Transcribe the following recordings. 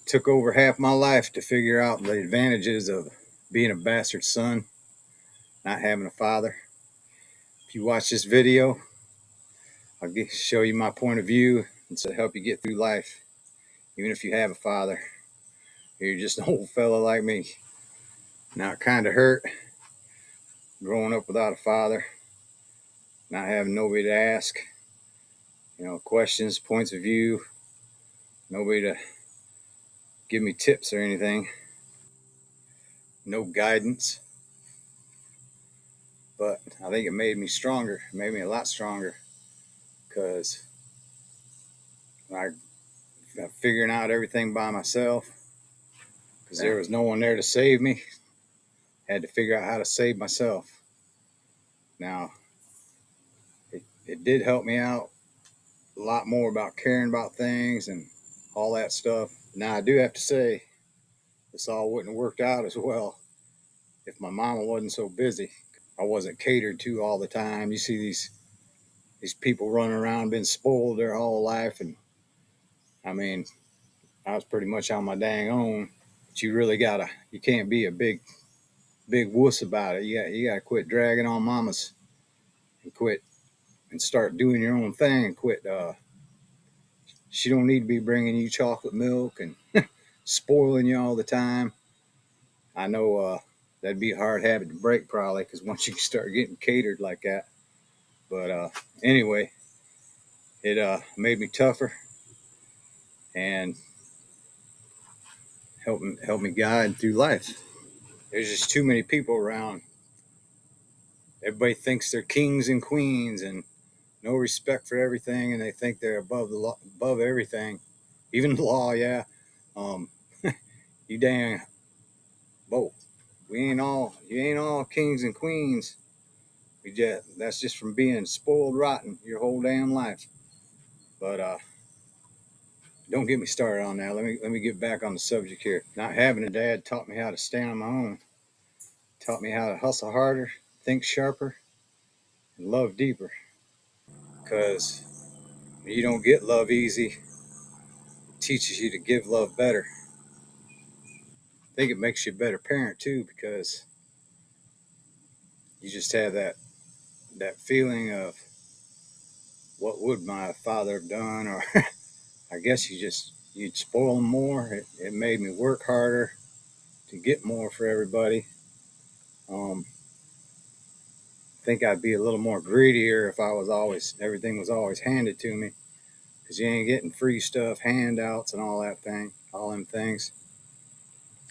took over half my life to figure out the advantages of being a bastard son, not having a father. If you watch this video, I'll show you my point of view and to help you get through life. Even if you have a father, you're just an old fella like me. Now it kind of hurt growing up without a father, not having nobody to ask, questions, points of view, nobody to give me tips or anything, no guidance. But I think it made me stronger. It made me a lot stronger because I figuring out everything by myself because there was no one there to save me. Had to figure out how to save myself. Now, it did help me out a lot more about caring about things and all that stuff. Now, I do have to say, this all wouldn't have worked out as well if my mama wasn't so busy. I wasn't catered to all the time. You see these people running around, been spoiled their whole life, and I mean, I was pretty much on my dang own. But you can't be a big wuss about it. You gotta quit dragging on mamas and quit and start doing your own thing and quit. She don't need to be bringing you chocolate milk and spoiling you all the time. I know that'd be a hard habit to break probably because once you start getting catered like that. But anyway, it made me tougher and helped me guide through life. There's just too many people around. Everybody thinks they're kings and queens and no respect for everything, and they think they're above the law, above everything, even the law. Yeah, um, you dang, whoa, you ain't all kings and queens. That's just from being spoiled rotten your whole damn life. But don't get me started on that. Let me get back on the subject here. Not having a dad taught me how to stand on my own. Taught me how to hustle harder, think sharper, and love deeper. Because you don't get love easy. It teaches you to give love better. I think it makes you a better parent too, because you just have that feeling of what would my father have done, or I guess you'd spoil them more. It made me work harder to get more for everybody. I think I'd be a little more greedier if everything was always handed to me, because you ain't getting free stuff, handouts, and all all them things.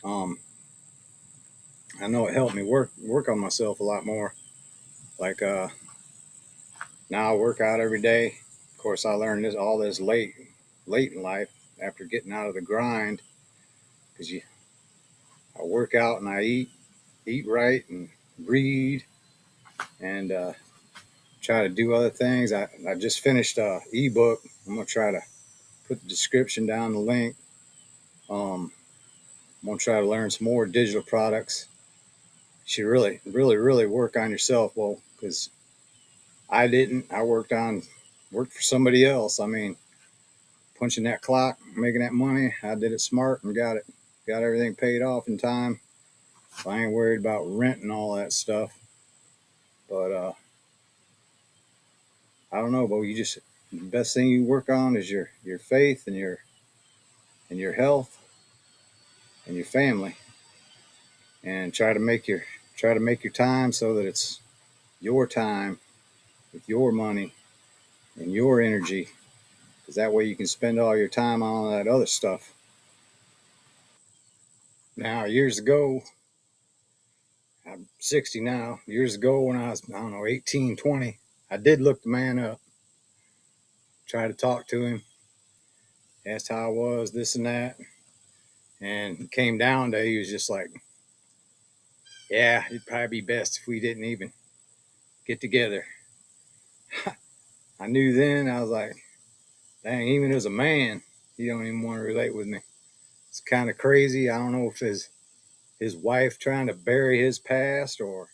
I know it helped me work on myself a lot more. Like now I work out every day. Of course, I learned all this late in life after getting out of the grind, because I work out and I eat right and read and try to do other things. I just finished a ebook. I'm gonna try to put the description down, the link. I'm gonna try to learn some more digital products. You should really work on yourself, well, because I didn't. I worked for somebody else. I mean, punching that clock, making that money. I did it smart and got everything paid off in time. So I ain't worried about rent and all that stuff. But I don't know, but the best thing you work on is your faith and your health and your family, and try to make your time so that it's your time with your money and your energy, because that way you can spend all your time on all that other stuff. Now, years ago, I'm 60 now. Years ago, when I was, I don't know, 18, 20, I did look the man up, try to talk to him, asked how I was, this and that. And it came down to, he was just like, yeah, it'd probably be best if we didn't even get together. I knew then, I was like, dang, even as a man, he don't even want to relate with me. It's kind of crazy. I don't know if his wife trying to bury his past or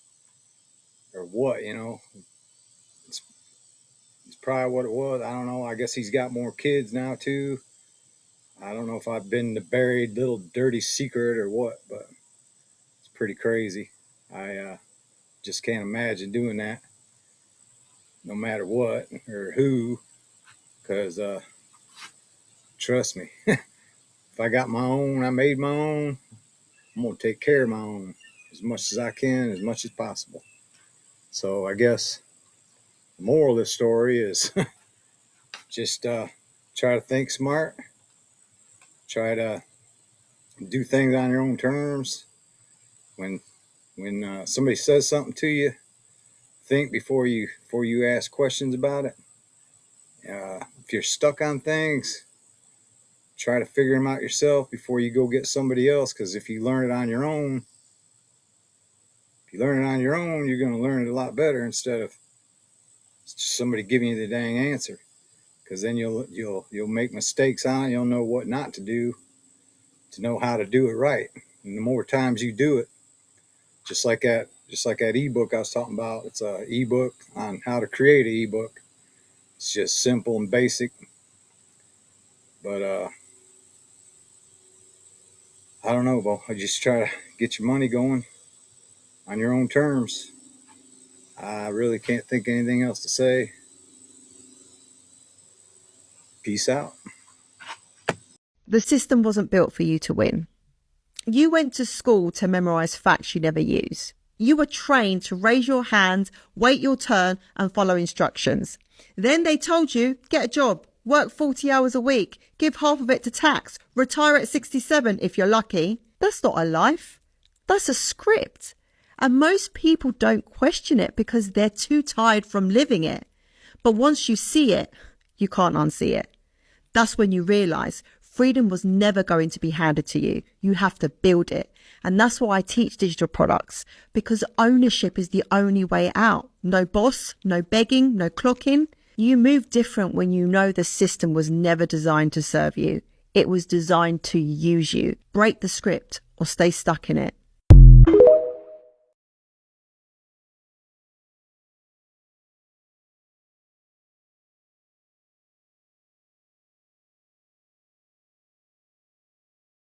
what. It's probably what it was. I don't know. I guess he's got more kids now too. I don't know if I've been the buried little dirty secret or what, but it's pretty crazy. I just can't imagine doing that, no matter what or who, because trust me, if I got my own, I made my own, I'm going to take care of my own as much as I can, as much as possible. So I guess the moral of this story is just try to think smart, try to do things on your own terms. When somebody says something to you, think before you ask questions about it. If you're stuck on things, try to figure them out yourself before you go get somebody else. Because if you learn it on your own, you're going to learn it a lot better instead of just somebody giving you the dang answer. Because then you'll make mistakes on it. You'll know what not to do to know how to do it right. And the more times you do it, just like that ebook I was talking about. It's an ebook on how to create an ebook. It's just simple and basic, but I don't know, Bo. I just try to get your money going on your own terms. I really can't think of anything else to say. Peace out. The system wasn't built for you to win. You went to school to memorize facts you never use. You were trained to raise your hand, wait your turn, and follow instructions. Then they told you, get a job, work 40 hours a week, give half of it to tax, retire at 67 if you're lucky. That's not a life. That's a script. And most people don't question it because they're too tired from living it. But once you see it, you can't unsee it. That's when you realize freedom was never going to be handed to you. You have to build it. And that's why I teach digital products, because ownership is the only way out. No boss, no begging, no clocking. You move different when you know the system was never designed to serve you. It was designed to use you. Break the script or stay stuck in it.